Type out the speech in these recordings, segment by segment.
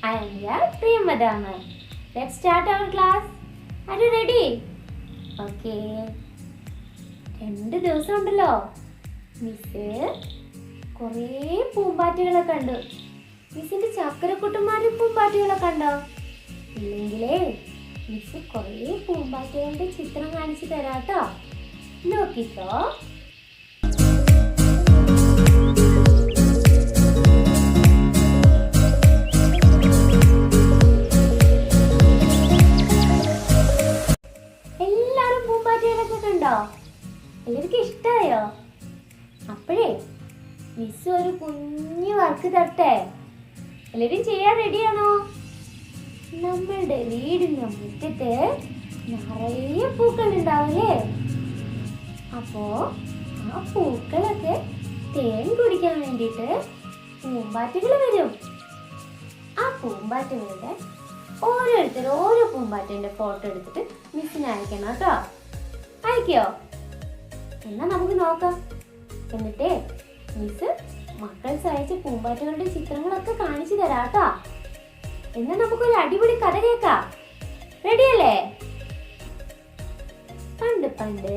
I am your Priya Madam. Let's start our class. Are you ready? Okay. 2 ദിവസം ഉണ്ടല്ലോ. Miss കുറേ പൂമ്പാറ്റകളെ കണ്ടു. മിസ്സിന്റെ ചക്കരക്കുട്ടന്മാരുടെ പൂമ്പാറ്റകളെ കണ്ടോ? ഇല്ലെങ്കിലേ മിസ് കുറേ പൂമ്പാറ്റകളുടെ ചിത്രം കാണിച്ചു തരാട്ടോ. നോക്കിക്കോ. എല്ലാരും പൂമ്പാറ്റകളൊക്കെ കണ്ടോ? എല്ലാവർക്കും ഇഷ്ടായോ? അപ്പോഴേ മിസ് ഒരു കുഞ്ഞു വർക്ക് തരട്ടെ. എല്ലാവരും ചെയ്യാൻ റെഡിയാണോ? നമ്മളുടെ വീടിന്റെ മുറ്റത്ത് നിറയെ പൂക്കൾ ഉണ്ടാവില്ലേ? അപ്പോ ആ പൂക്കളൊക്കെ തേൻ കുടിക്കാൻ വേണ്ടിയിട്ട് പൂമ്പാറ്റകൾ വരും. ആ പൂമ്പാറ്റകളുടെ ഓരോരുത്തരും ഓരോ പൂമ്പാറ്റന്റെ ഫോട്ടോ എടുത്തിട്ട് മിസ്സിന് അയക്കണം കേട്ടോ. അയക്കോ? എന്നാ നമുക്ക് നോക്കാം. എന്നിട്ടേ മിസ് മക്കൾ അയച്ച പൂമ്പാറ്റകളുടെ ചിത്രങ്ങളൊക്കെ കാണിച്ചു തരാട്ടോ. എന്നാ നമുക്കൊരു അടിപൊളി കഥ കേൾക്കാം. റെഡിയല്ലേ? പണ്ട്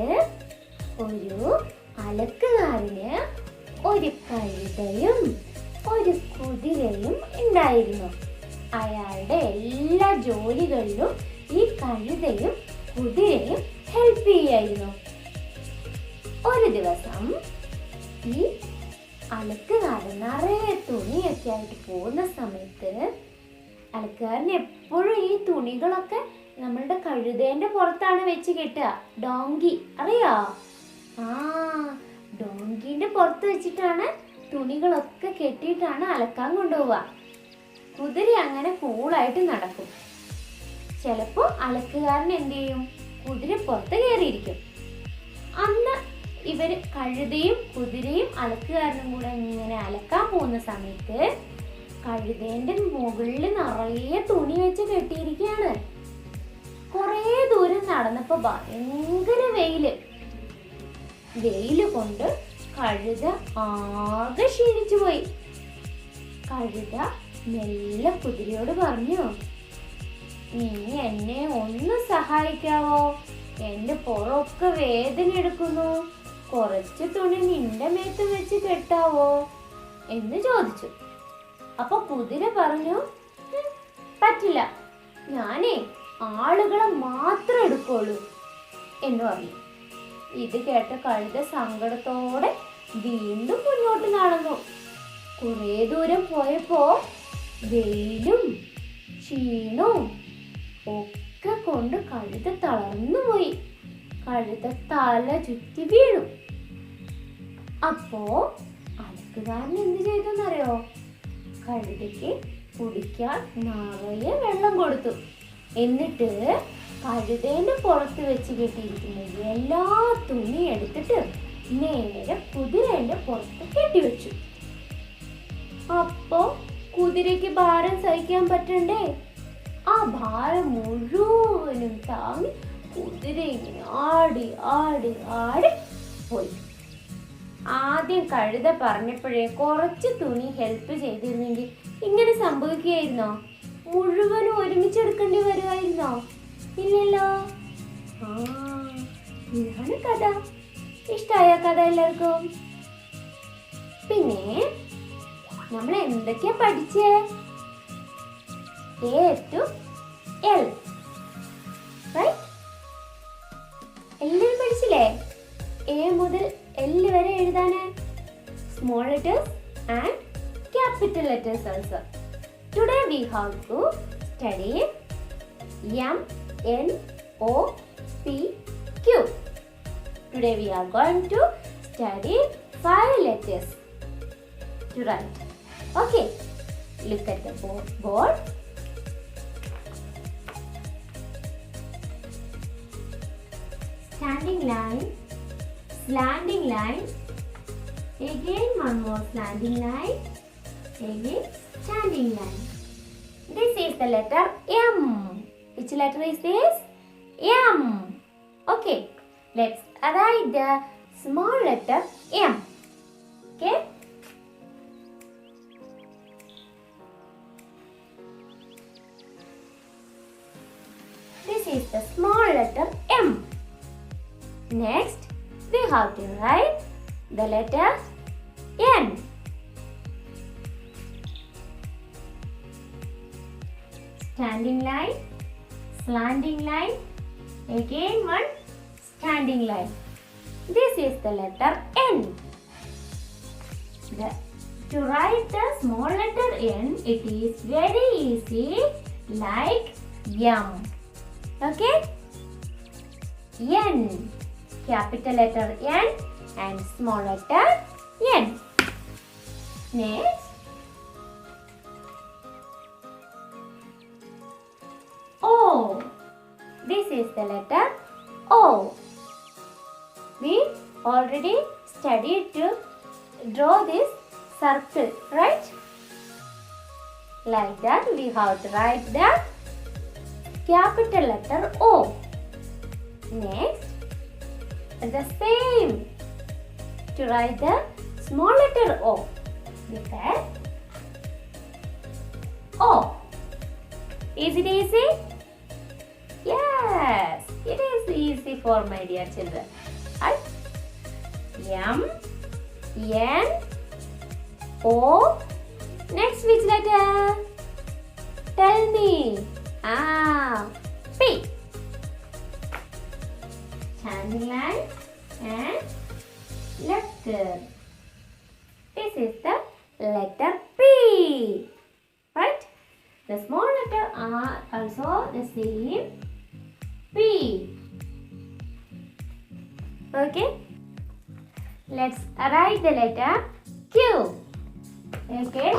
ഒരു അലക്കുകാരന് ഒരു കഴുതയും ഒരു കുതിരയും ഉണ്ടായിരുന്നു. അയാളുടെ എല്ലാ ജോലികളിലും ഈ കഴുതയും കുതിരയും ഹെൽപ്പ് ചെയ്യായിരുന്നു. ഒരു ദിവസം ഈ അലക്കുകാരൻ നിറയെ തുണിയൊക്കെ ആയിട്ട് പോകുന്ന സമയത്ത് അലക്കുകാരൻ എപ്പോഴും ഈ തുണികളൊക്കെ നമ്മളുടെ കഴുതേന്റെ പുറത്താണ് വെച്ച് കെട്ടുക. ഡോങ്കി അറിയോ? ഡോങ്കിന്റെ പുറത്ത് വെച്ചിട്ടാണ് തുണികളൊക്കെ കെട്ടിയിട്ടാണ് അലക്കാൻ കൊണ്ടുപോവുക. കുതിര അങ്ങനെ കൂളായിട്ട് നടക്കും. ചിലപ്പോ അലക്കുകാരൻ എന്ത് ചെയ്യും? കുതിര പുറത്ത് കയറിയിരിക്കും. അന്ന് ഇവര് കഴുതയും കുതിരയും അലക്കുകാരനും കൂടെ ഇങ്ങനെ അലക്കാൻ പോകുന്ന സമയത്ത് കഴുതേന്റെ മുകളിൽ നിറയെ തുണി വെച്ച് കെട്ടിയിരിക്കുകയാണ്. കുറേ ദൂരം നടന്നപ്പോ ഭയങ്കര വെയില് കൊണ്ട് കഴുത ആകെ ക്ഷീണിച്ചു പോയി. കഴുത മെല്ലെ കുതിരയോട് പറഞ്ഞു, നീ എന്നെ ഒന്ന് സഹായിക്കാവോ? എന്റെ പുറമൊക്കെ വേദന എടുക്കുന്നു. കുറച്ച് തുണി നിന്റെ മേത്ത് വെച്ച് കെട്ടാവോ എന്ന് ചോദിച്ചു. അപ്പൊ കുതിര പറഞ്ഞു, പറ്റില്ല, ഞാനേ ആളുകളെ മാത്രം എടുക്കുള്ളൂ എന്ന് പറഞ്ഞു. ഇത് കേട്ട കഴുത സങ്കടത്തോടെ വീണ്ടും മുന്നോട്ട് നടന്നു. കുറെ ദൂരം പോയപ്പോ വെയിലും ക്ഷീണവും ഒക്കെ കൊണ്ട് കഴുത തളർന്നുപോയി. കഴുത തല ചുറ്റി വീണു. അപ്പോ അലക്കുകാരൻ എന്ത് ചെയ്തെന്നറിയോ? കഴുതയ്ക്ക് കുടിക്കാൻ നിറയെ വെള്ളം കൊടുത്തു. എന്നിട്ട് കഴുതേന്റെ പുറത്ത് വെച്ച് കെട്ടിയിരിക്കുന്ന എല്ലാ തുണി എടുത്തിട്ട് നേരെ കുതിരേന്റെ പുറത്ത് കെട്ടിവെച്ചു. അപ്പോ കുതിരയ്ക്ക് ഭാരം സഹിക്കാൻ പറ്റണ്ടേ? ആ ഭാരം മുഴുവനും താങ്ങി കുതിര ഇങ്ങനെ ആടി ആടി ആടി പോയി. ആദ്യം കഴുത പറഞ്ഞപ്പോഴേ കുറച്ച് തുണി ഹെൽപ്പ് ചെയ്തിരുന്നെങ്കിൽ ഇങ്ങനെ സംഭവിക്കുകയായിരുന്നോ? മുഴുവനും ഒരുമിച്ചെടുക്കേണ്ടി വരുമായിരുന്നോ? ഇല്ലല്ലോ. ഇതാണ് കഥ. ഇഷ്ടായ കഥ എല്ലാവർക്കും? പിന്നെ നമ്മൾ എന്തൊക്കെയാ പഠിച്ചേ? A to L, right? എല്ലാവരും പഠിച്ചില്ലേ? A മുതൽ L വരെ എഴുതാന് small letters and capital letters also. Today we have to study M, N, O, P, Q. Today we are going to study 5 letters to write. Okay, look at the board. Standing line, slanting line, again one more slanting line, again standing line. This is the letter M. Which letter is this? M. Okay, let's write the small letter M. Okay. is the small letter M. Next, we have to write the letter N. Standing line, slanting line, again one standing line. This is the letter N. To write the small letter N, it is very easy, like M. Okay? N. Capital letter N and small letter N. Next, O. This is the letter O. We already studied to draw this circle, right? Like that, we have to write the capital letter O. Next, the same to write the small letter O. With that, O. Is it easy? Yes, it is easy for my dear children. Right? M, N, O. Next, which letter? Tell me. P. Standing line and left curve. This is the letter P. Right? The small letter are also the same. P. Okay? Let's write the letter Q. Okay?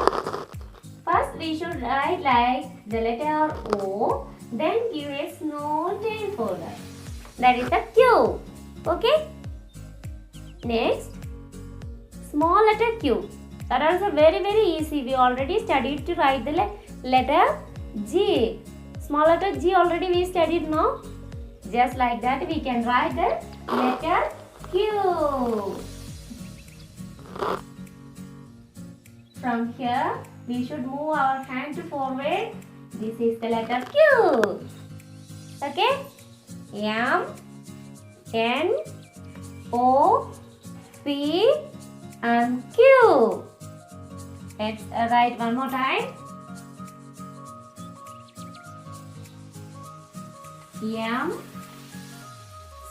First we should write like the letter O, then give a small tail for that. That is the Q. Okay? Next, small letter Q. That is very easy. We already studied to write the letter G. Small letter G already we studied, no? Just like that we can write the letter Q. From here, we should move our hand forward. This is the letter Q. Okay? M, N, O, P and Q. Let's write one more time. M,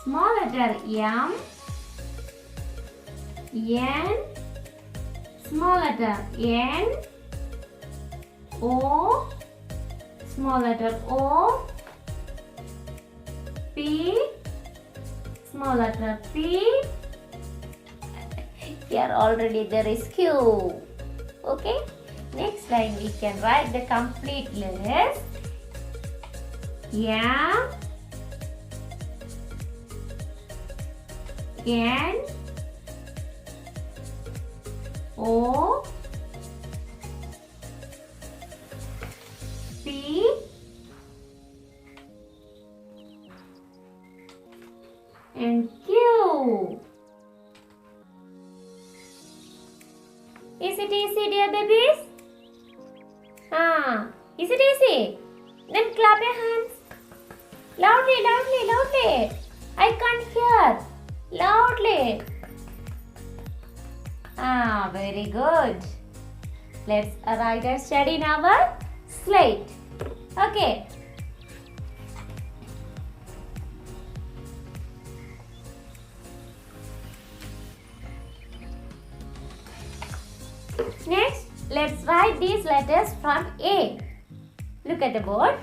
small letter M, N, small letter N, O, small letter O, P, small letter P. Here already there is Q. Okay. Next line we can write the complete list. M, N, O, P, and Q. Is it easy, dear babies? Is it easy? Then clap your hands. Loudly, loudly, loudly. I can't hear. Loudly. Very good. Let's write and study in our slate. Okay. Next, let's write these letters from A. Look at the board.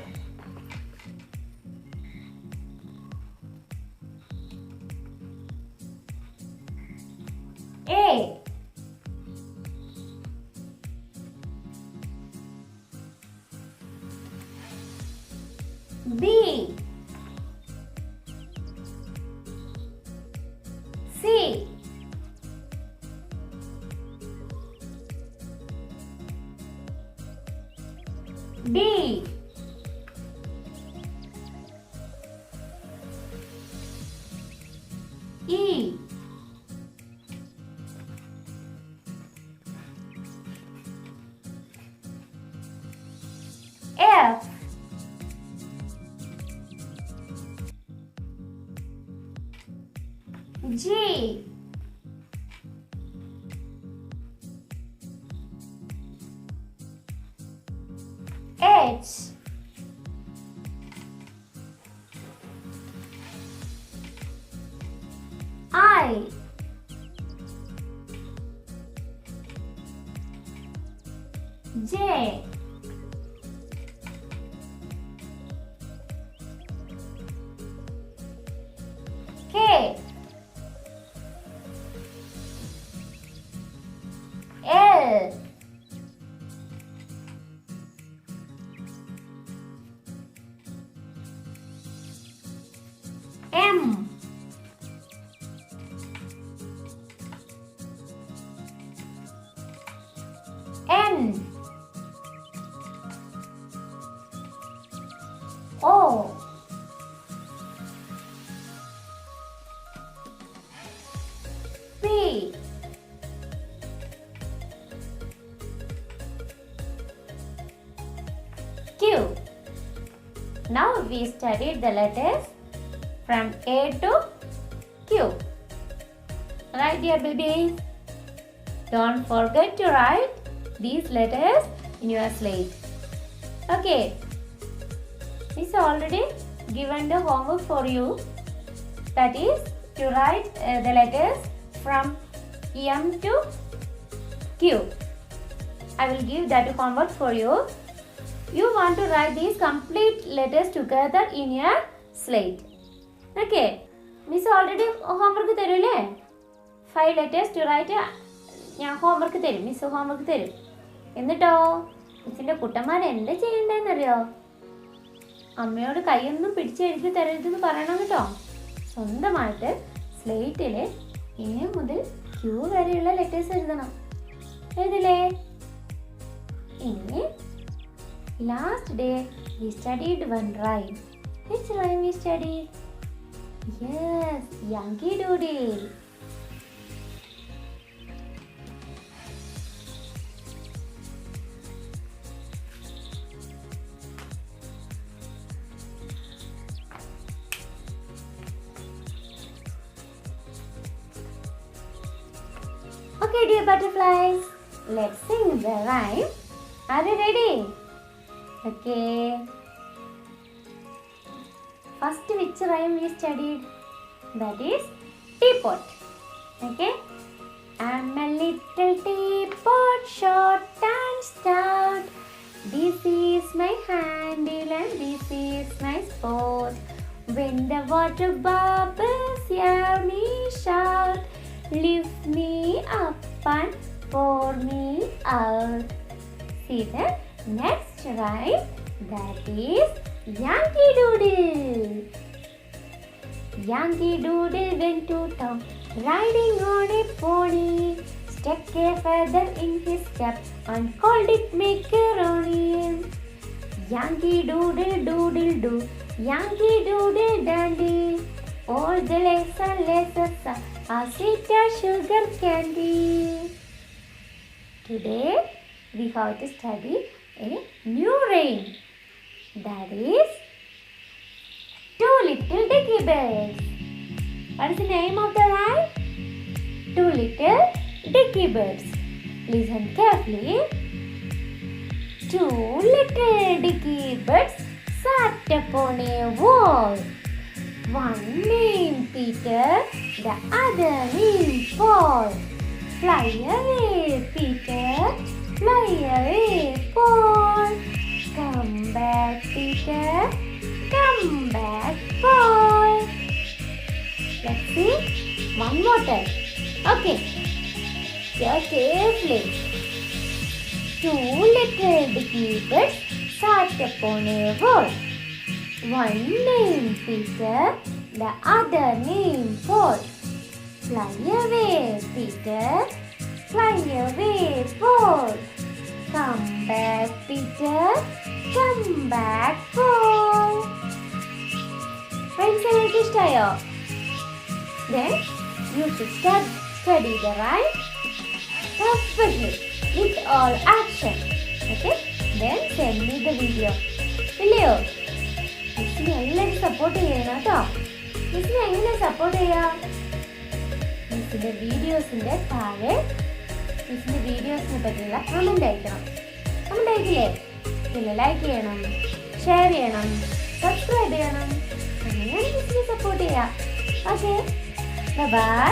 A. B. C. D. E. F. J. H. I. J. K. L. M. N. O. P. Q. Now we studied the letters from A to Q. Right, dear babies? Don't forget to write these letters in your slate. Okay. Miss already given the homework for you. That is to write the letters from M to Q. I will give that homework for you. You want to write these complete letters together in your slate. Okay. Miss already homework തരുമല്ലേ? 5 letters to write. ഞാൻ homework തരും. Miss homework തരും. എന്നിട്ടോ മിസ്സിൻ്റെ കുട്ടന്മാർ എന്താ ചെയ്യണ്ടേന്നറിയോ? അമ്മയോട് കൈയൊന്നും പിടിച്ചെഴുതി തരരുതെന്ന് പറയണം കേട്ടോ. സ്വന്തമായിട്ട് സ്ലേറ്റിൽ A മുതൽ ക്യൂ വരെയുള്ള ലെറ്റേഴ്സ് എഴുതണം. എഴുതില്ലേ? ഇനി last day we studied one rhyme. Which rhyme we studied? Yes, Yankee Doodle. Okay, dear butterflies, let's sing the rhyme. Are you ready? Okay. First, which rhyme we studied? That is teapot. Okay. I'm a little teapot, short and stout. This is my handle and this is my spout. When the water bubbles, hear me shout. Lift me up and pour me out. See the next rhyme, that is Yankee Doodle. Yankee Doodle went to town, riding on a pony. Stuck a feather in his cap and called it macaroni. Yankee Doodle doodle do, Yankee Doodle dandy. All the legs and laces are sweet as sugar candy. Today we have to study a new rhyme. That is Two Little Dicky Birds. What is the name of the rhyme? Two Little Dicky Birds. Listen carefully. Two little dicky birds sat upon a wall. One named Peter, the other named Paul. Fly away, Peter, fly away, Paul. Come back, Peter, come back, Paul. Let's see one more time. Okay, hear carefully. Two little dicky birds sat upon a wall. One named Peter, the other named Paul. Fly away, Peter, fly away, Paul. Come back, Peter, come back, Paul. Friends, നിങ്ങൾക്ക് ഇഷ്ടമായോ? Then you should study the rhyme perfectly with all action. Okay? Then send me the video. ഇല്ലയോ? മിസ്സിനെ എല്ലാവരും support ചെയ്യണം കേട്ടോ. മിസ്സിനെ എങ്ങനെ support ചെയ്യാം? മിസ്സിൻ്റെ വീഡിയോസിൻ്റെ താഴെ മിസ്സിൻ്റെ വീഡിയോസിനെ പറ്റിയുള്ള കമൻ്റ് അയക്കണം. കമൻ്റ് അയക്കില്ലേ? പിന്നെ ലൈക്ക് ചെയ്യണം, ഷെയർ ചെയ്യണം, സബ്സ്ക്രൈബ് ചെയ്യണം. അങ്ങനെയാണ് മിസ്സിനെ സപ്പോർട്ട് ചെയ്യുക. Okay, by.